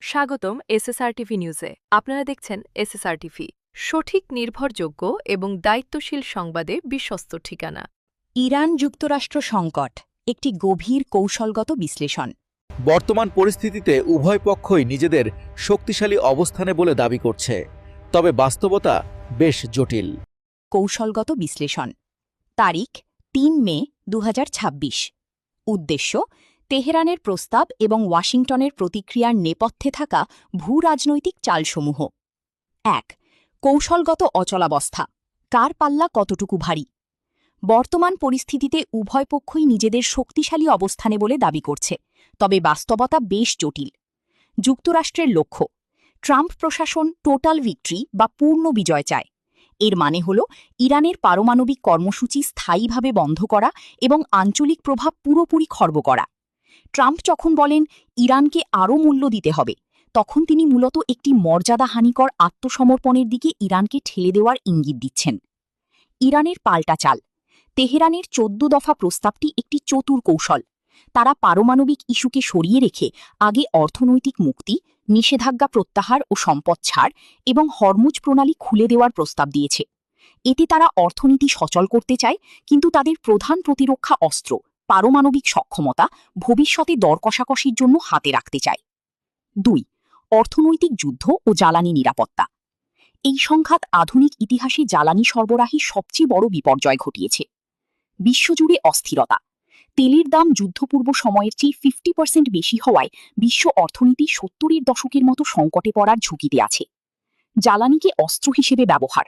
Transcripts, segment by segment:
স্বাগতম SSR TV নিউজে। আপনারা দেখছেন এসএসআর টিভি, সঠিক, নির্ভরযোগ্য এবং দায়িত্বশীল সংবাদে বিশ্বস্ত ঠিকানা। ইরান যুক্তরাষ্ট্র সংকট, একটি গভীর কৌশলগত বিশ্লেষণ। বর্তমান পরিস্থিতিতে উভয় পক্ষই নিজেদের শক্তিশালী অবস্থানে বলে দাবি করছে, তবে বাস্তবতা বেশ জটিল। কৌশলগত বিশ্লেষণ। তারিখ ৩ মে ২০২৬। উদ্দেশ্য: তেহরানের প্রস্তাব এবং ওয়াশিংটনের প্রতিক্রিয়ার নেপথ্যে থাকা ভূরাজনৈতিক চালসমূহ। ১. কৌশলগত অচলাবস্থা, কার পাল্লা কতটুকু ভারী? বর্তমান পরিস্থিতিতে উভয় পক্ষই নিজেদের শক্তিশালী অবস্থানে বলে দাবি করছে, তবে বাস্তবতা বেশ জটিল। যুক্তরাষ্ট্রের লক্ষ্য: ট্রাম্প প্রশাসন টোটাল ভিক্টরি বা পূর্ণ বিজয় চায়। এর মানে হল ইরানের পারমাণবিক কর্মসূচি স্থায়ীভাবে বন্ধ করা এবং আঞ্চলিক প্রভাব পুরোপুরি খর্ব করা। ট্রাম্প যখন বলেন ইরানকে আরও মূল্য দিতে হবে, তখন তিনি মূলত একটি মর্যাদাহানিকর আত্মসমর্পণের দিকে ইরানকে ঠেলে দেওয়ার ইঙ্গিত দিচ্ছেন। ইরানের পাল্টা চাল: তেহরানের ১৪ দফা প্রস্তাবটি একটি চতুর কৌশল। তারা পারমাণবিক ইস্যুকে সরিয়ে রেখে আগে অর্থনৈতিক মুক্তি, নিষেধাজ্ঞা প্রত্যাহার ও সম্পদ ছাড় এবং হরমুজ প্রণালী খুলে দেওয়ার প্রস্তাব দিয়েছে। এতে তারা অর্থনীতি সচল করতে চায়, কিন্তু তাদের প্রধান প্রতিরক্ষা অস্ত্র পারমাণবিক সক্ষমতা ভবিষ্যতে দর কষাকষির জন্য হাতে রাখতে চায়। ২. অর্থনৈতিক যুদ্ধ ও জ্বালানি নিরাপত্তা। এই সংঘাত আধুনিক ইতিহাসে জ্বালানি সরবরাহে সবচেয়ে বড় বিপর্যয় ঘটিয়েছে। বিশ্বজুড়ে অস্থিরতা, তেলের দাম যুদ্ধপূর্ব সময়ের চেয়ে 50% বেশি হওয়ায় বিশ্ব অর্থনীতি 70-এর দশকের মতো সংকটে পড়ার ঝুঁকিতে আছে। জ্বালানিকে অস্ত্র হিসেবে ব্যবহার: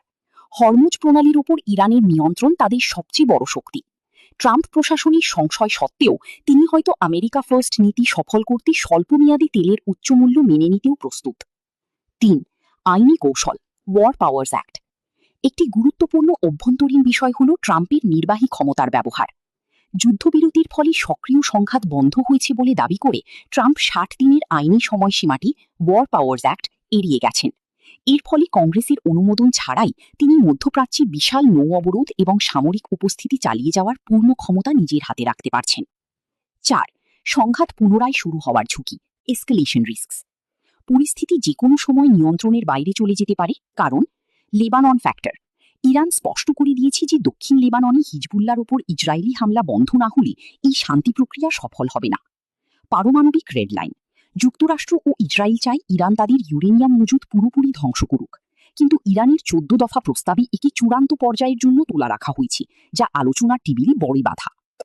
হরমুজ প্রণালীর উপর ইরানের নিয়ন্ত্রণ তাদের সবচেয়ে বড় শক্তি। ট্রাম্প প্রশাসনের সংশয় সত্ত্বেও তিনি হয়তো আমেরিকা ফার্স্ট নীতি সফল করতে স্বল্পমেয়াদী তেলের উচ্চমূল্য মেনে নিতেও প্রস্তুত। ৩. আইনি কৌশল, ওয়ার পাওয়ার্স অ্যাক্ট। একটি গুরুত্বপূর্ণ অভ্যন্তরীণ বিষয় হল ট্রাম্পের নির্বাহী ক্ষমতার ব্যবহার। যুদ্ধবিরতির ফলে সক্রিয় সংঘাত বন্ধ হয়েছে বলে দাবি করে ট্রাম্প ৬০ দিনের আইনি সময়সীমাটি ওয়ার পাওয়ার্স অ্যাক্ট এড়িয়ে গেছেন। এর ফলে কংগ্রেসের অনুমোদন ছাড়াই তিনি মধ্যপ্রাচ্যে বিশাল নৌ অবরোধ এবং সামরিক উপস্থিতি চালিয়ে যাওয়ার পূর্ণ ক্ষমতা নিজের হাতে রাখতে পারছেন। ৪. সংঘাত পুনরায় শুরু হওয়ার ঝুঁকি, এসকেলেশন রিস্কস। পরিস্থিতি যে কোনো সময় নিয়ন্ত্রণের বাইরে চলে যেতে পারে, কারণ লেবানন ফ্যাক্টর। ইরান স্পষ্ট করে দিয়েছে যে দক্ষিণ লেবাননে হিজবুল্লার ওপর ইসরায়েলি হামলা বন্ধ না হলে এই শান্তি প্রক্রিয়া সফল হবে না। পারমাণবিক রেড লাইন: যুক্তরাষ্ট্র ও ইসরায়েল চায় ইরান তাদের ইউরেনিয়াম মজুদ পুরোপুরি ধ্বংস করুক, কিন্তু ইরানের ১৪ দফা প্রস্তাবে একে চূড়ান্ত পর্যায়ের জন্য তোলা রাখা হয়েছে, যা আলোচনার টেবিলে বড় বাধা।